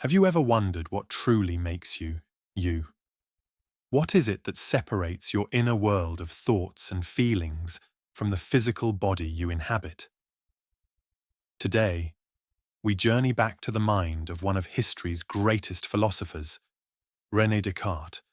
Have you ever wondered what truly makes you, you? What is it that separates your inner world of thoughts and feelings from the physical body you inhabit? Today, we journey back to the mind of one of history's greatest philosophers, René Descartes,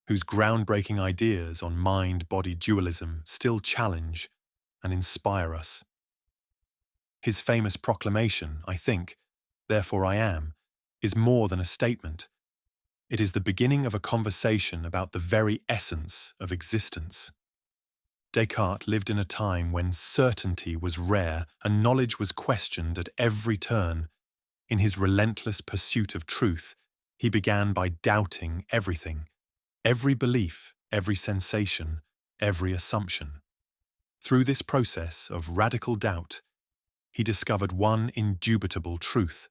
whose groundbreaking ideas on mind-body dualism still challenge and inspire us. His famous proclamation, I think, therefore I am, is more than a statement. It is the beginning of a conversation about the very essence of existence. Descartes lived in a time when certainty was rare and knowledge was questioned at every turn. In his relentless pursuit of truth, he began by doubting everything, every belief, every sensation, every assumption. Through this process of radical doubt, he discovered one indubitable truth,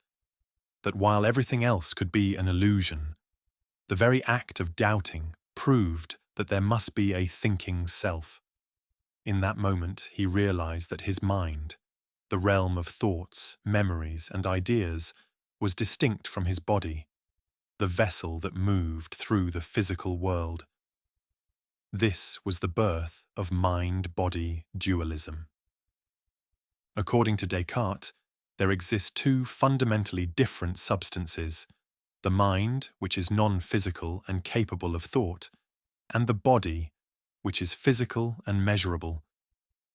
that while everything else could be an illusion, the very act of doubting proved that there must be a thinking self. In that moment, he realized that his mind, the realm of thoughts, memories, and ideas, was distinct from his body, the vessel that moved through the physical world. This was the birth of mind-body dualism. According to Descartes, there exist two fundamentally different substances: the mind, which is non-physical and capable of thought, and the body, which is physical and measurable.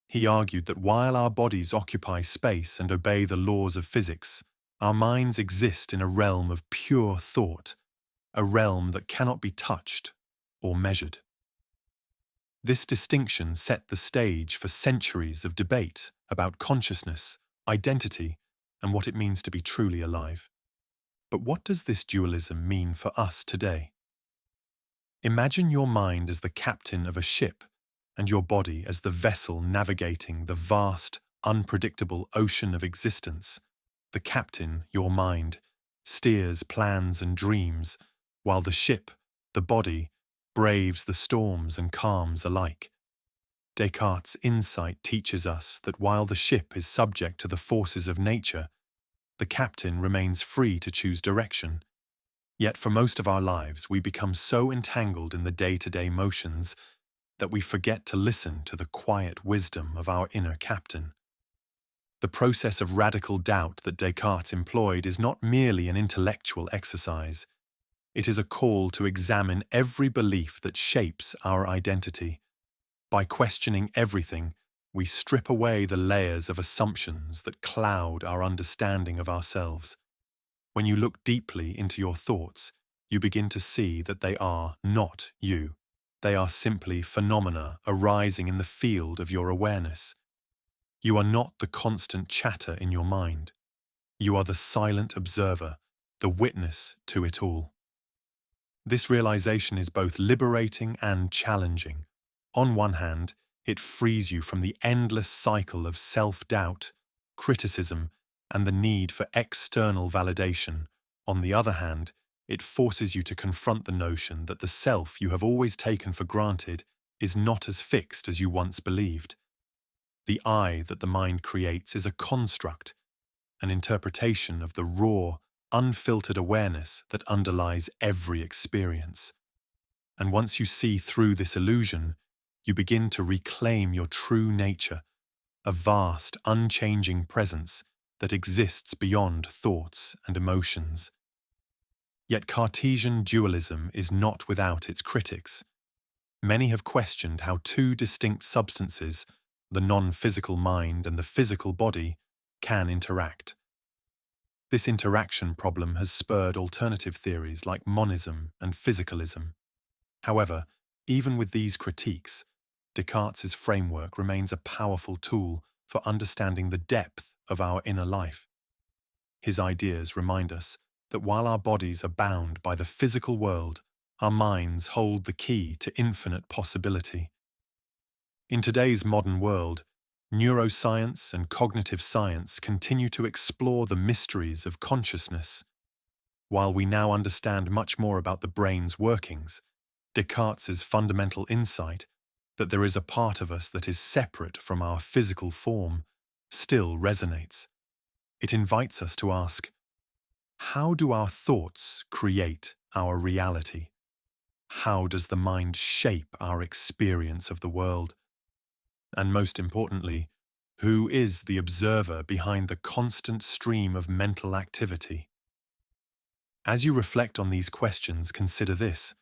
He argued that while our bodies occupy space and obey the laws of physics, our minds exist in a realm of pure thought, a realm that cannot be touched or measured. This distinction set the stage for centuries of debate about consciousness, identity, and what it means to be truly alive. But what does this dualism mean for us today? Imagine your mind as the captain of a ship and your body as the vessel navigating the vast, unpredictable ocean of existence. The captain, your mind, steers plans and dreams, while the ship, the body, braves the storms and calms alike. Descartes' insight teaches us that while the ship is subject to the forces of nature, the captain remains free to choose direction. Yet for most of our lives, we become so entangled in the day-to-day motions that we forget to listen to the quiet wisdom of our inner captain. The process of radical doubt that Descartes employed is not merely an intellectual exercise. It is a call to examine every belief that shapes our identity. By questioning everything, we strip away the layers of assumptions that cloud our understanding of ourselves. When you look deeply into your thoughts, you begin to see that they are not you. They are simply phenomena arising in the field of your awareness. You are not the constant chatter in your mind. You are the silent observer, the witness to it all. This realization is both liberating and challenging. On one hand, it frees you from the endless cycle of self-doubt, criticism, and the need for external validation. On the other hand, it forces you to confront the notion that the self you have always taken for granted is not as fixed as you once believed. The I that the mind creates is a construct, an interpretation of the raw, unfiltered awareness that underlies every experience. And once you see through this illusion, you begin to reclaim your true nature, a vast, unchanging presence that exists beyond thoughts and emotions. Yet Cartesian dualism is not without its critics. Many have questioned how two distinct substances, the non-physical mind and the physical body, can interact. This interaction problem has spurred alternative theories like monism and physicalism. However, even with these critiques, Descartes' framework remains a powerful tool for understanding the depth of our inner life. His ideas remind us that while our bodies are bound by the physical world, our minds hold the key to infinite possibility. In today's modern world, neuroscience and cognitive science continue to explore the mysteries of consciousness. While we now understand much more about the brain's workings, Descartes' fundamental insight that there is a part of us that is separate from our physical form still resonates. It invites us to ask, How do our thoughts create our reality? How does the mind shape our experience of the world? And most importantly, who is the observer behind the constant stream of mental activity? As you reflect on these questions, consider this.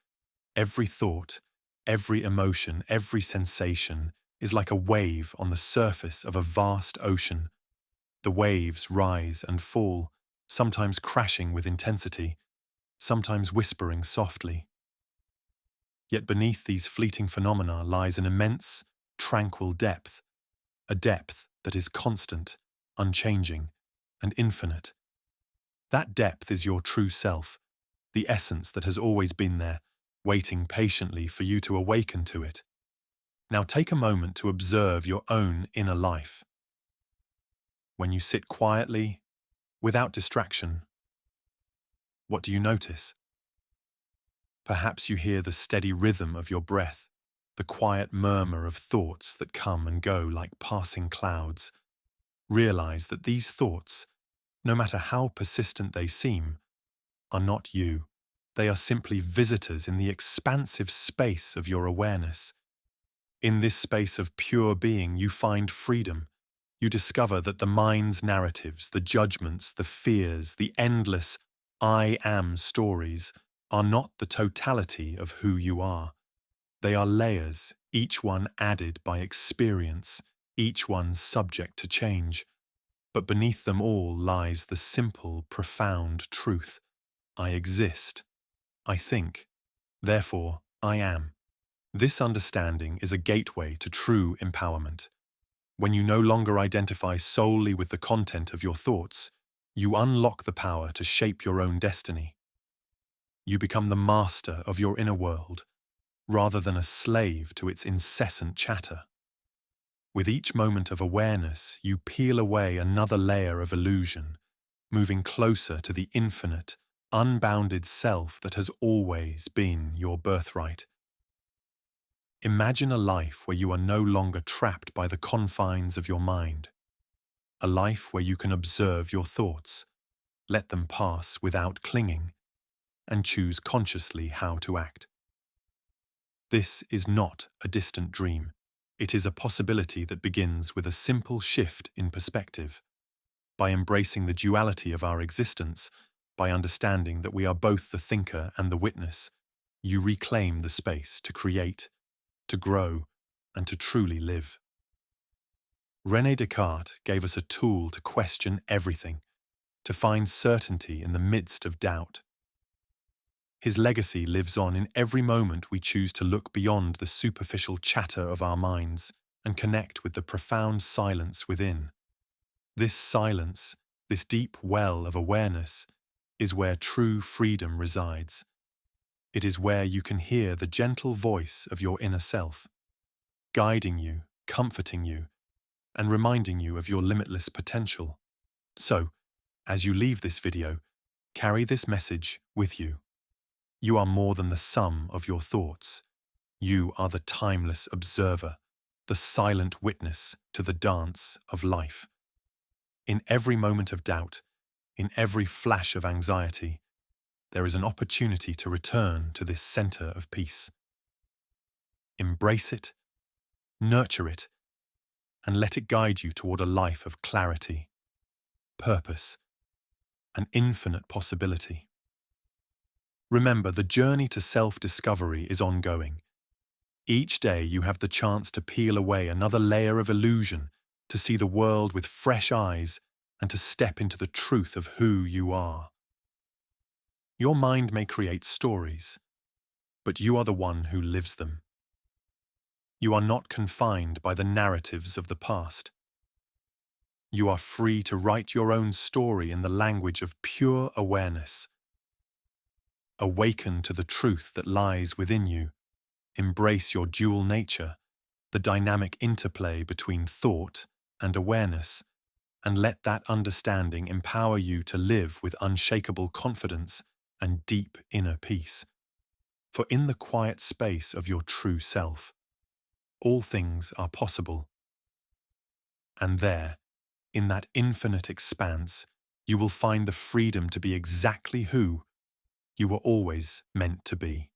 Every thought, every emotion, every sensation is like a wave on the surface of a vast ocean. The waves rise and fall, sometimes crashing with intensity, sometimes whispering softly. Yet beneath these fleeting phenomena lies an immense, tranquil depth, a depth that is constant, unchanging, and infinite. That depth is your true self, the essence that has always been there, waiting patiently for you to awaken to it. Now take a moment to observe your own inner life. When you sit quietly, without distraction, what do you notice? Perhaps you hear the steady rhythm of your breath, the quiet murmur of thoughts that come and go like passing clouds. Realize that these thoughts, no matter how persistent they seem, are not you. They are simply visitors in the expansive space of your awareness. In this space of pure being, you find freedom. You discover that the mind's narratives, the judgments, the fears, the endless I am stories are not the totality of who you are. They are layers, each one added by experience, each one subject to change. But beneath them all lies the simple, profound truth. I exist. I think. Therefore, I am. This understanding is a gateway to true empowerment. When you no longer identify solely with the content of your thoughts, you unlock the power to shape your own destiny. You become the master of your inner world, rather than a slave to its incessant chatter. With each moment of awareness, you peel away another layer of illusion, moving closer to the infinite, unbounded self that has always been your birthright. Imagine a life where you are no longer trapped by the confines of your mind. A life where you can observe your thoughts, let them pass without clinging, and choose consciously how to act. This is not a distant dream. It is a possibility that begins with a simple shift in perspective. By embracing the duality of our existence, by understanding that we are both the thinker and the witness, you reclaim the space to create, to grow, and to truly live. René Descartes gave us a tool to question everything, to find certainty in the midst of doubt. His legacy lives on in every moment we choose to look beyond the superficial chatter of our minds and connect with the profound silence within. This silence, this deep well of awareness, is where true freedom resides. It is where you can hear the gentle voice of your inner self, guiding you, comforting you, and reminding you of your limitless potential. So, as you leave this video, carry this message with you. You are more than the sum of your thoughts. You are the timeless observer, the silent witness to the dance of life. In every moment of doubt, in every flash of anxiety, there is an opportunity to return to this center of peace. Embrace it, nurture it, and let it guide you toward a life of clarity, purpose, and infinite possibility. Remember, the journey to self-discovery is ongoing. Each day you have the chance to peel away another layer of illusion, to see the world with fresh eyes, and to step into the truth of who you are. Your mind may create stories, but you are the one who lives them. You are not confined by the narratives of the past. You are free to write your own story in the language of pure awareness. Awaken to the truth that lies within you. Embrace your dual nature, the dynamic interplay between thought and awareness, and let that understanding empower you to live with unshakable confidence and deep inner peace. For in the quiet space of your true self, all things are possible. And there, in that infinite expanse, you will find the freedom to be exactly who you were always meant to be.